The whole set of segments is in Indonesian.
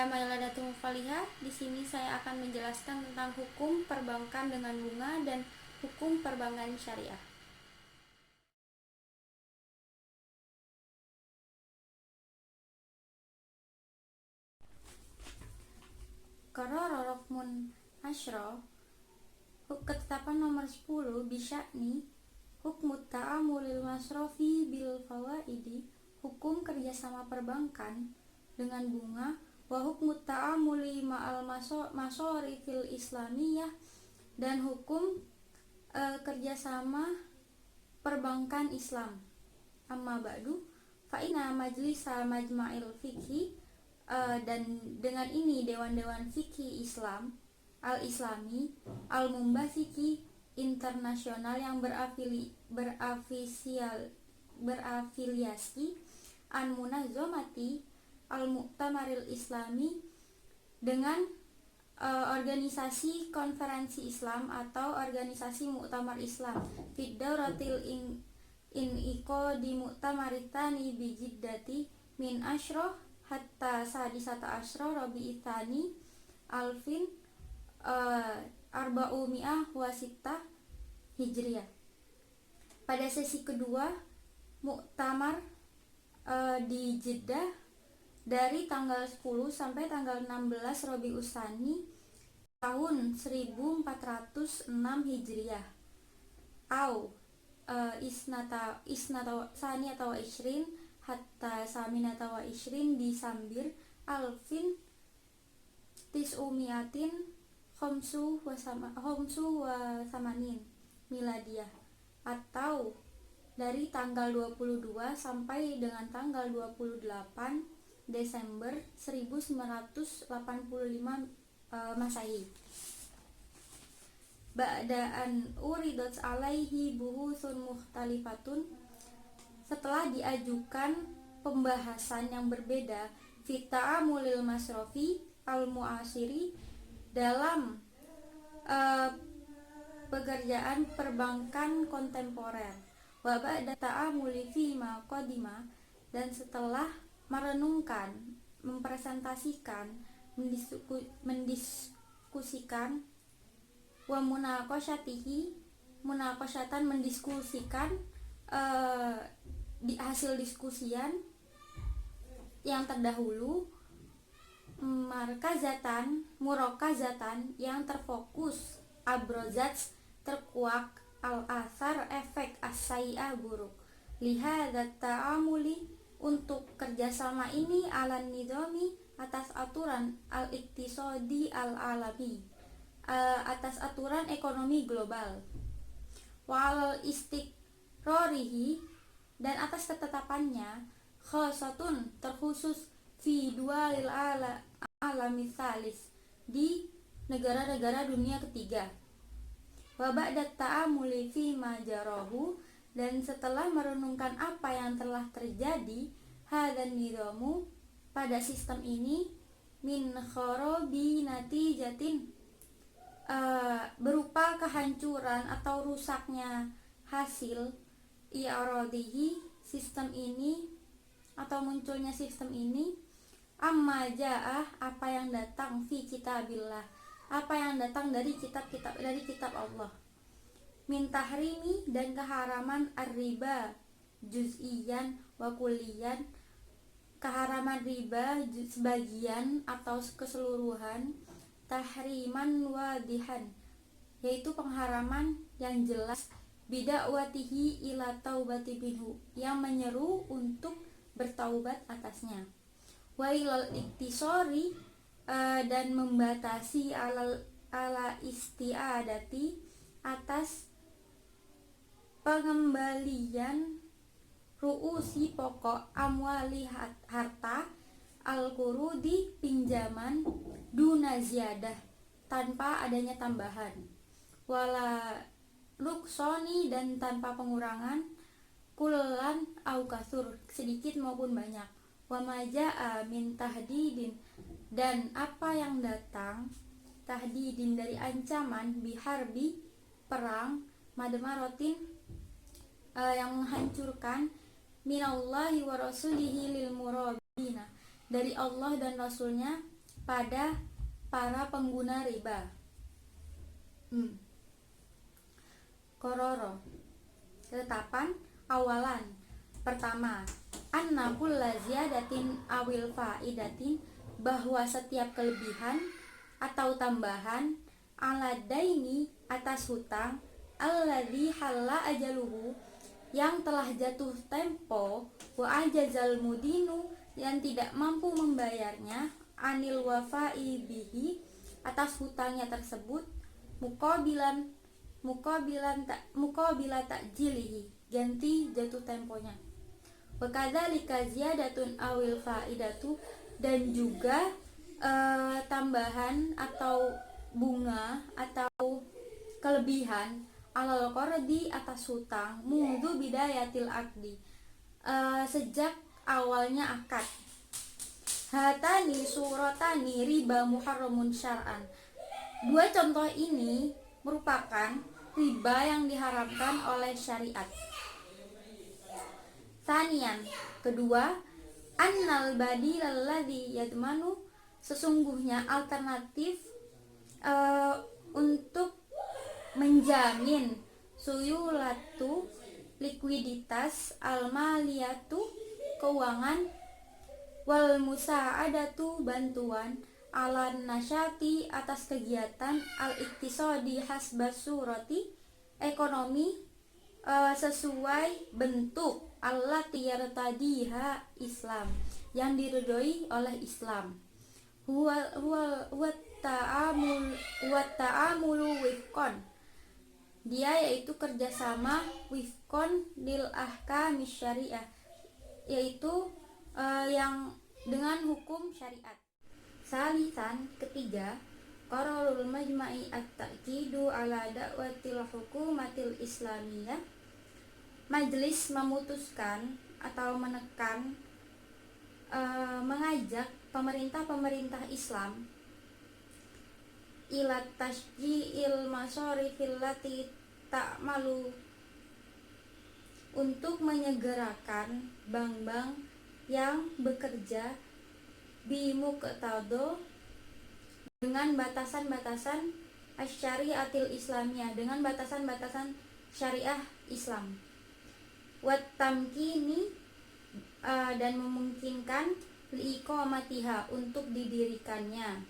Pada Mailadatul Mufalihah, di sini saya akan menjelaskan tentang hukum perbankan dengan bunga dan hukum perbankan syariah. Qarara Rukmun Asyra, ketetapan nomor 10 bisya'ni hukmut ta'amulil masrofi bil fawaidi, hukum kerjasama perbankan dengan bunga, wa hukmut ta'amuli ma'al masorifil islamiyah, dan hukum kerjasama perbankan Islam. Amma ba'du, fa'ina majlisa majma'il fikhi, dan dengan ini dewan-dewan fikih Islam al-Islami al-Mumbasiki internasional yang berafiliasi an munazzamati al-Mu'tamaril Islami, dengan organisasi konferensi Islam atau organisasi Muktamar Islam fid dauratil iniko di Muktamaritani bijiddati min asyroh hatta sadisata asyroh Rabi'i Tsani alfin arba'umi'ah wasita Hijriyah. Pada sesi kedua Muktamar di Jeddah dari tanggal 10 sampai tanggal 16 Rabiul Tsani tahun 1406 Hijriyah au isnata saniyata wa ishrin hatta saminata wa ishrin di Sambir alfin tis'umiatin khomsu wa samanin miladiyah, atau dari tanggal 22 sampai dengan tanggal 28 Desember 1985 Masehi. Ba'daan uridat alaihi buhusun mukhtalifatun, setelah diajukan pembahasan yang berbeda fi ta'amulil masrofi al-mu'asiri, dalam pekerjaan perbankan kontemporer, wa ba'da ta'amuli fi ma qadima, dan setelah merenungkan, mempresentasikan, mendiskusikan, wa munaqasyatan mendiskusikan di hasil diskusian yang terdahulu, murokazatan yang terfokus, abrozat terkuak, al-athar efek as-sayyi'ah buruk, lihadat ta'amuli untuk kerjasama ini, alan nidhami atas aturan al-iktisadi al-alami, atas aturan ekonomi global, wal istiqrorihi, dan atas ketetapannya, khosatun terkhusus, fi dualil alami tsalis, di negara-negara dunia ketiga, wa ba'da ta'amuli fi ma jarahu, dan setelah merenungkan apa yang telah terjadi, hadan nidhamu, pada sistem ini, min kharabi natijatin, berupa kehancuran atau rusaknya hasil i'radihi, sistem ini atau munculnya sistem ini, amma ja'ah, apa yang datang, fi kitabillah, apa yang datang dari kitab Allah, min tahrimi, dan keharaman ar-riba juz'iyan wa kulliyan, keharaman riba sebagian atau keseluruhan, tahriman wadihan, yaitu pengharaman yang jelas, bidakwatihi ila taubati minhu, yang menyeru untuk bertaubat atasnya, wa ilal iktisori, dan membatasi ala istiadati, atas pengembalian, ru'usi pokok, amwali harta, al-qurudi pinjaman, duna ziyadah tanpa adanya tambahan, wala nuksoni, dan tanpa pengurangan, kullan au kasur, sedikit maupun banyak, wa maja'a min tahdidin, dan apa yang datang, tahdidin dari ancaman, biharbi perang, madmarotin yang menghancurkan, minallahi wa rasulihi lil murabina, dari Allah dan Rasulnya pada para pengguna riba. Kororo. Ketetapan awalan. Pertama, anna kulla ziyadatin awil faidatin, bahwa setiap kelebihan atau tambahan ala daini atas hutang alladzi halla ajaluhu, yang telah jatuh tempo, wa ajazal mudinu, yang tidak mampu membayarnya, anil wafa'i bihi, atas hutangnya tersebut, mukabila takjilihi, ganti jatuh temponya. Wa kadzalika ziyadatun awil faidatu, dan juga tambahan atau bunga atau kelebihan alal qardi, atas hutang, mundu bidayatil akdi, sejak awalnya akad. Hatani suratani riba muharramun syar'an. Dua contoh ini merupakan riba yang diharamkan oleh syariat. Sanian, kedua, annal badil alladzi yadmanu, sesungguhnya alternatif untuk menjamin suyulatu, likuiditas, almaliyatu, keuangan, wal musa'adatu, bantuan, alan nasyati, atas kegiatan, al iktisadi hasbas surati, ekonomi sesuai bentuk, allati yartadiha Islam, yang diridhoi oleh Islam. Huwa ta'amulu wifqan, dia yaitu kerjasama wifqan lil ahkami syariah, yaitu yang dengan hukum syariat. Salisan, ketiga, qararul majma'i at-ta'kidu ala da'watil hukumatil islamiyah, majelis memutuskan atau menekan, mengajak pemerintah-pemerintah Islam ila tasji'il masarifil lati ta'malu, untuk menyegerakan bank-bank yang bekerja bimuqtado, dengan batasan-batasan asyariatil islamiyah, dengan batasan-batasan syariah Islam. Wat tamkini, dan memungkinkan liiqamatiha, untuk didirikannya,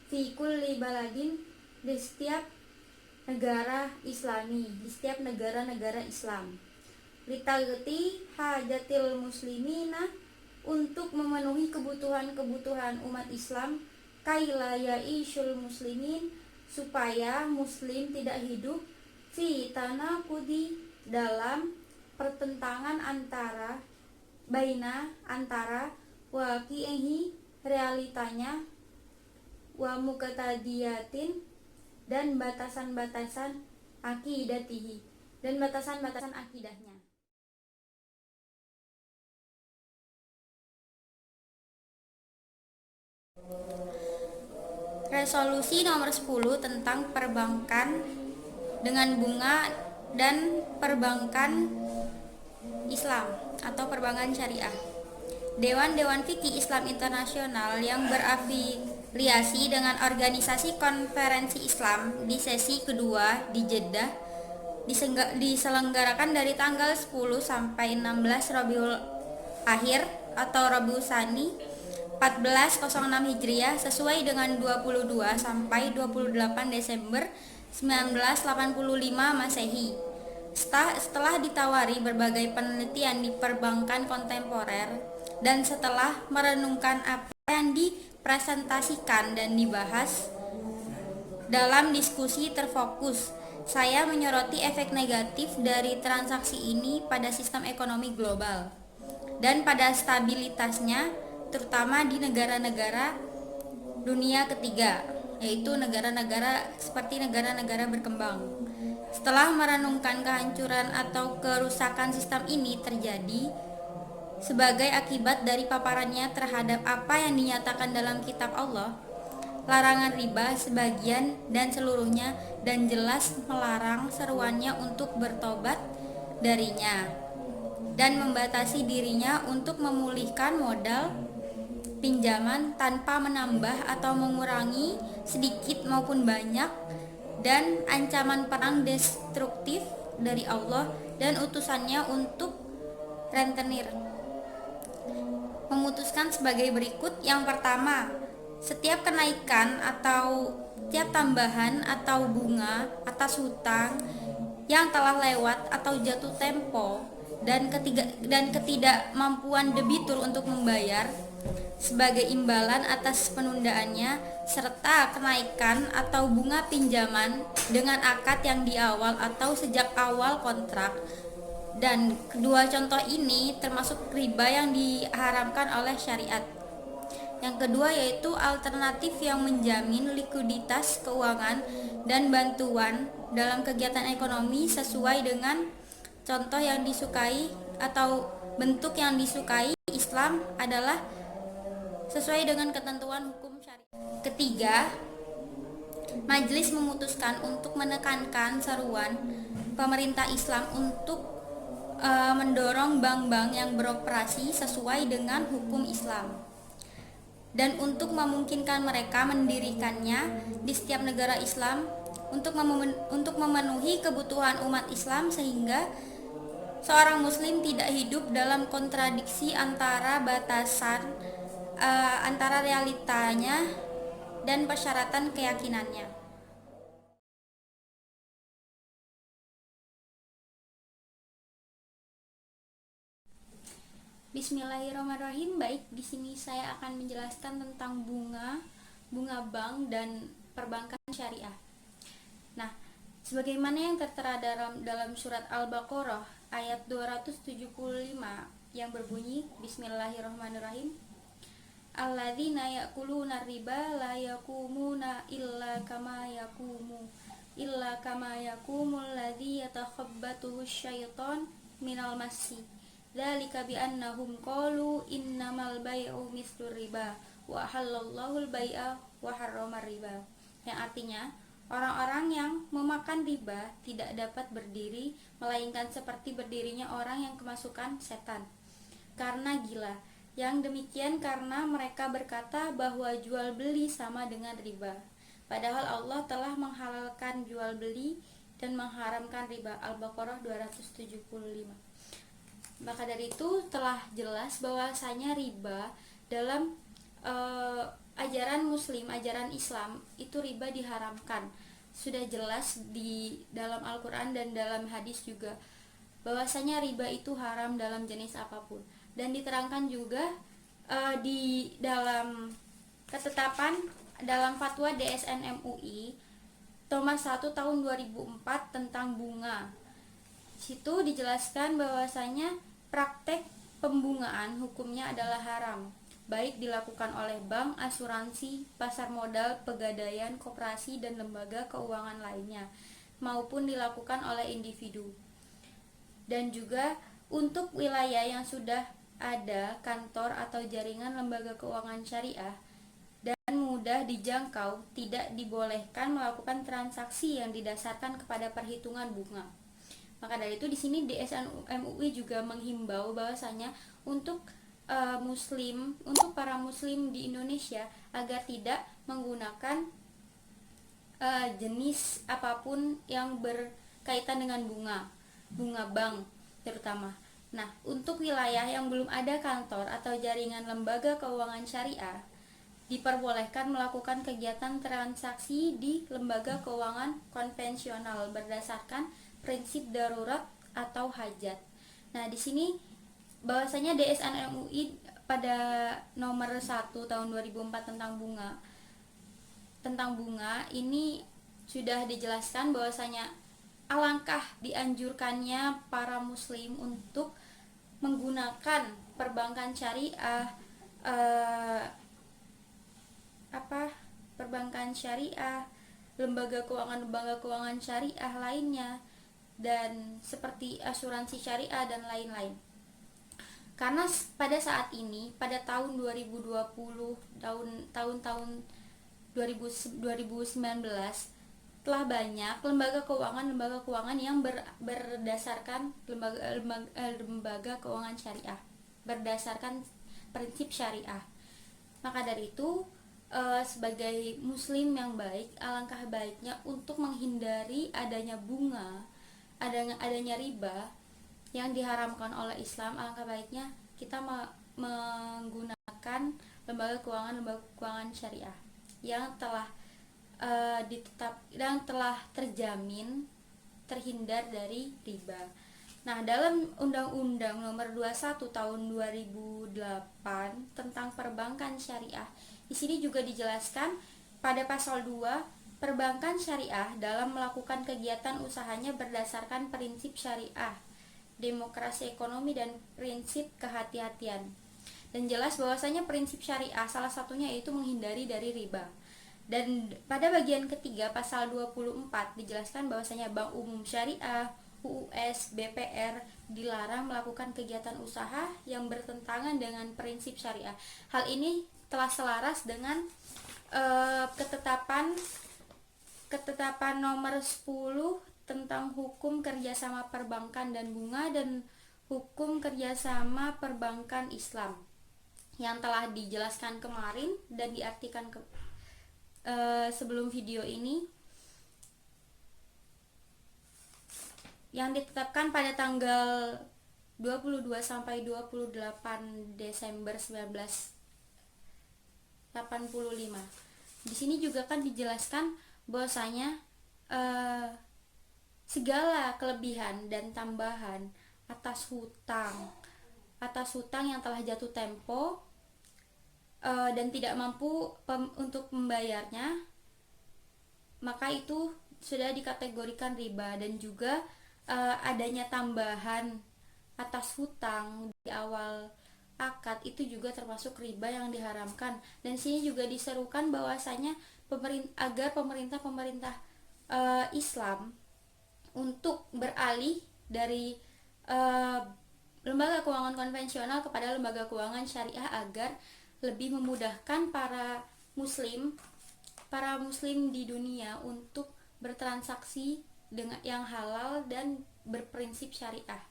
fi kulli baladin, di setiap negara Islami, di setiap negara-negara Islam. Litagti hajatil muslimina, untuk memenuhi kebutuhan-kebutuhan umat Islam, kaila ya'ishul muslimin, supaya muslim tidak hidup fi tanaqudi, dalam pertentangan antara waqi'ihi, realitanya, wa muqtadiyatin, dan batasan-batasan akidatihi, dan batasan-batasan akidahnya. Resolusi nomor 10 tentang perbankan dengan bunga dan perbankan Islam atau perbankan syariah. Dewan-dewan fikih Islam internasional yang berafiliasi dengan organisasi konferensi Islam di sesi kedua di Jeddah diselenggarakan dari tanggal 10 sampai 16 Rabiul Akhir atau Rabiul Tsani 1406 Hijriah, sesuai dengan 22 sampai 28 Desember 1985 Masehi. Setelah ditawari berbagai penelitian di perbankan kontemporer dan setelah merenungkan apa yang dipresentasikan dan dibahas dalam diskusi terfokus, saya menyoroti efek negatif dari transaksi ini pada sistem ekonomi global dan pada stabilitasnya, terutama di negara-negara dunia ketiga, yaitu negara-negara seperti negara-negara berkembang. Setelah merenungkan kehancuran atau kerusakan sistem ini terjadi sebagai akibat dari paparannya terhadap apa yang dinyatakan dalam kitab Allah, larangan riba sebagian dan seluruhnya, dan jelas melarang seruannya untuk bertobat darinya dan membatasi dirinya untuk memulihkan modal pinjaman tanpa menambah atau mengurangi sedikit maupun banyak, dan ancaman perang destruktif dari Allah dan utusannya untuk rentenir. Memutuskan sebagai berikut. Yang pertama, setiap kenaikan atau tiap tambahan atau bunga atas hutang yang telah lewat atau jatuh tempo dan ketidakmampuan debitur untuk membayar sebagai imbalan atas penundaannya, serta kenaikan atau bunga pinjaman dengan akad yang di awal atau sejak awal kontrak. Dan kedua contoh ini termasuk riba yang diharamkan oleh syariat. Yang kedua yaitu alternatif yang menjamin likuiditas keuangan dan bantuan dalam kegiatan ekonomi sesuai dengan contoh yang disukai atau bentuk yang disukai Islam adalah sesuai dengan ketentuan hukum syariat. Ketiga, majelis memutuskan untuk menekankan seruan pemerintah Islam untuk mendorong bank-bank yang beroperasi sesuai dengan hukum Islam dan untuk memungkinkan mereka mendirikannya di setiap negara Islam untuk memenuhi kebutuhan umat Islam, sehingga seorang muslim tidak hidup dalam kontradiksi antara batasan antara realitanya dan persyaratan keyakinannya. Bismillahirrahmanirrahim. Baik, di sini saya akan menjelaskan tentang bunga bank dan perbankan syariah. Nah, sebagaimana yang tertera dalam surat Al-Baqarah ayat 275 yang berbunyi Bismillahirrahmanirrahim. Alladzina ya'kuluna riba la yaqumuna illa kama yakumul ladzi yatakhabbathu syaiton minal masi. Dzalika bi annahum qalu innamal bai'u mislur riba wa halallahu al-bai'a wa harramar riba. Yang artinya, orang-orang yang memakan riba tidak dapat berdiri melainkan seperti berdirinya orang yang kemasukan setan karena gila. Yang demikian karena mereka berkata bahwa jual beli sama dengan riba, padahal Allah telah menghalalkan jual beli dan mengharamkan riba. Al-Baqarah 275. Maka dari itu telah jelas bahwasanya riba dalam ajaran Muslim, ajaran Islam itu riba diharamkan. Sudah jelas di dalam Al-Quran dan dalam hadis juga bahwasanya riba itu haram dalam jenis apapun. Dan diterangkan juga di dalam ketetapan dalam fatwa DSN MUI nomor 1 tahun 2004 tentang bunga. Situ dijelaskan bahwasanya praktek pembungaan hukumnya adalah haram, baik dilakukan oleh bank, asuransi, pasar modal, pegadaian, koperasi, dan lembaga keuangan lainnya, maupun dilakukan oleh individu. Dan juga untuk wilayah yang sudah ada kantor atau jaringan lembaga keuangan syariah dan mudah dijangkau, tidak dibolehkan melakukan transaksi yang didasarkan kepada perhitungan bunga. Maka dari itu di sini DSN MUI juga menghimbau bahwasanya untuk untuk para muslim di Indonesia agar tidak menggunakan jenis apapun yang berkaitan dengan bunga bank terutama. Nah, untuk wilayah yang belum ada kantor atau jaringan lembaga keuangan syariah, diperbolehkan melakukan kegiatan transaksi di lembaga keuangan konvensional berdasarkan prinsip darurat atau hajat. Nah, di sini bahwasanya DSN MUI pada nomor 1 tahun 2004 tentang bunga ini sudah dijelaskan bahwasanya alangkah dianjurkannya para muslim untuk menggunakan perbankan syariah, lembaga keuangan syariah lainnya, dan seperti asuransi syariah dan lain-lain. Karena pada saat ini, pada tahun 2020, tahun 2019, telah banyak lembaga keuangan yang berdasarkan lembaga keuangan syariah, berdasarkan prinsip syariah. Maka dari itu, sebagai muslim yang baik, alangkah baiknya untuk menghindari adanya bunga, adanya riba yang diharamkan oleh Islam. Alangkah baiknya kita menggunakan lembaga keuangan syariah yang telah yang telah terjamin terhindar dari riba. Nah, dalam Undang-Undang Nomor 21 Tahun 2008 tentang perbankan syariah, di sini juga dijelaskan pada pasal 2, perbankan syariah dalam melakukan kegiatan usahanya berdasarkan prinsip syariah, demokrasi ekonomi dan prinsip kehati-hatian. Dan jelas bahwasanya prinsip syariah salah satunya yaitu menghindari dari riba. Dan pada bagian ketiga pasal 24 dijelaskan bahwasanya Bank Umum Syariah, UUS, BPR dilarang melakukan kegiatan usaha yang bertentangan dengan prinsip syariah. Hal ini telah selaras dengan ketetapan nomor 10 tentang hukum kerjasama perbankan dan bunga dan hukum kerjasama perbankan Islam yang telah dijelaskan kemarin dan diartikan sebelum video ini, yang ditetapkan pada tanggal 22 sampai 28 Desember 1985. Di sini juga kan dijelaskan bahwasanya segala kelebihan dan tambahan atas hutang yang telah jatuh tempo dan tidak mampu untuk membayarnya, maka itu sudah dikategorikan riba. Dan juga adanya tambahan atas hutang di awal akad itu juga termasuk riba yang diharamkan. Dan sini juga diserukan bahwasanya agar pemerintah Islam untuk beralih dari lembaga keuangan konvensional kepada lembaga keuangan syariah agar lebih memudahkan para muslim di dunia untuk bertransaksi dengan yang halal dan berprinsip syariah.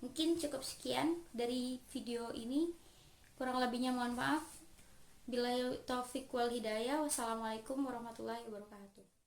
Mungkin cukup sekian dari video ini, kurang lebihnya mohon maaf. Billahi taufik wal hidayah. Wassalamualaikum warahmatullahi wabarakatuh.